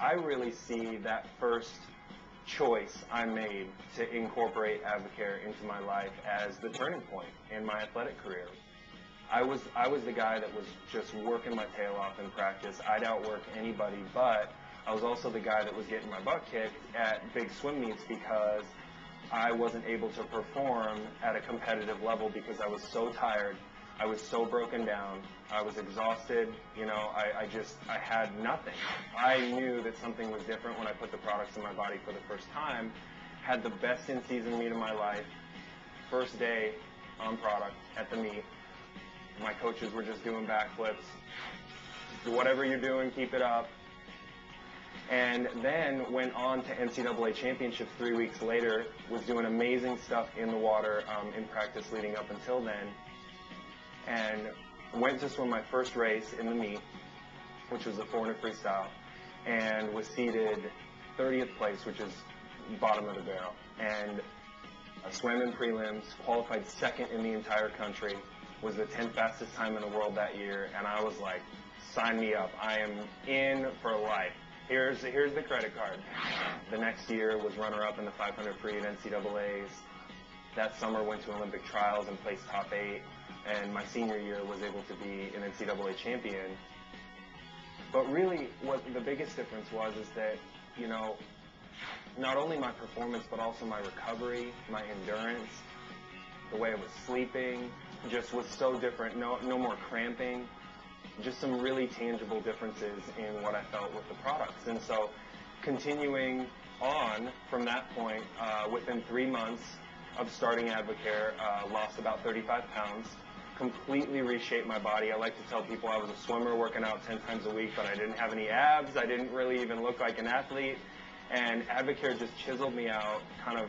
I really see that first choice I made to incorporate Advocare into my life as the turning point in my athletic career. I was the guy that was just working my tail off in practice. I'd outwork anybody, but I was also the guy that was getting my butt kicked at big swim meets because I wasn't able to perform at a competitive level because I was so tired. I was so broken down. I was exhausted. You know, I had nothing. I knew that something was different when I put the products in my body for the first time. Had the best in-season meet of my life. First day on product at the meet. My coaches were just doing backflips. Whatever you're doing, keep it up. And then went on to NCAA championships 3 weeks later, was doing amazing stuff in the water in practice leading up until then, and went to swim my first race in the meet, which was a 400 freestyle, and was seated 30th place, which is bottom of the barrel. And I swam in prelims, qualified second in the entire country, was the 10th fastest time in the world that year, and I was like, sign me up. I am in for life. Here's the credit card. The next year was runner-up in the 500 free at NCAAs. That summer went to Olympic trials and placed top 8. And my senior year was able to be an NCAA champion. But really, what the biggest difference was is that, you know, not only my performance, but also my recovery, my endurance, the way I was sleeping, just was so different. No more cramping. Just some really tangible differences in what I felt with the products. And so continuing on from that point, within 3 months of starting Advocare, lost about 35 pounds, completely reshaped my body. I like to tell people I was a swimmer working out 10 times a week, but I didn't have any abs. I didn't really even look like an athlete. And Advocare just chiseled me out, kind of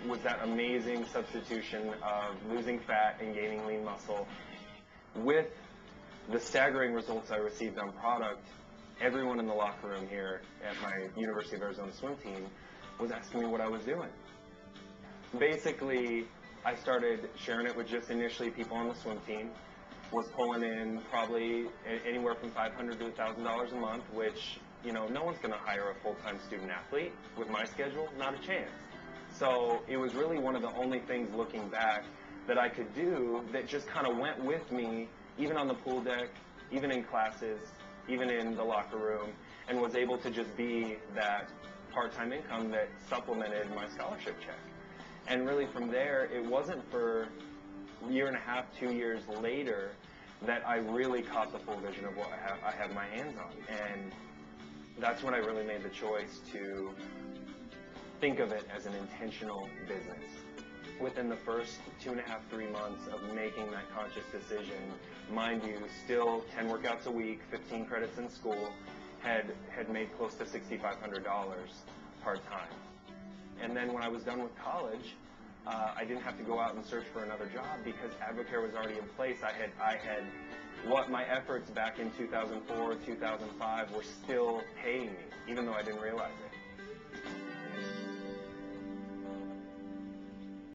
was that amazing substitution of losing fat and gaining lean muscle. With the staggering results I received on product, everyone in the locker room here at my University of Arizona swim team was asking me what I was doing. Basically, I started sharing it with just initially people on the swim team, was pulling in probably anywhere from $500 to $1,000 a month, which, you know, no one's going to hire a full-time student athlete with my schedule, not a chance. So it was really one of the only things looking back that I could do that just kind of went with me, even on the pool deck, even in classes, even in the locker room, and was able to just be that part-time income that supplemented my scholarship check. And really from there, it wasn't for a year and a half, 2 years later that I really caught the full vision of what I have my hands on. And that's when I really made the choice to think of it as an intentional business. Within the first 2.5, 3 months of making that conscious decision, mind you, still 10 workouts a week, 15 credits in school, had made close to $6,500 part-time. And then when I was done with college, I didn't have to go out and search for another job because Advocare was already in place. I had what my efforts back in 2004, 2005 were still paying me, even though I didn't realize it.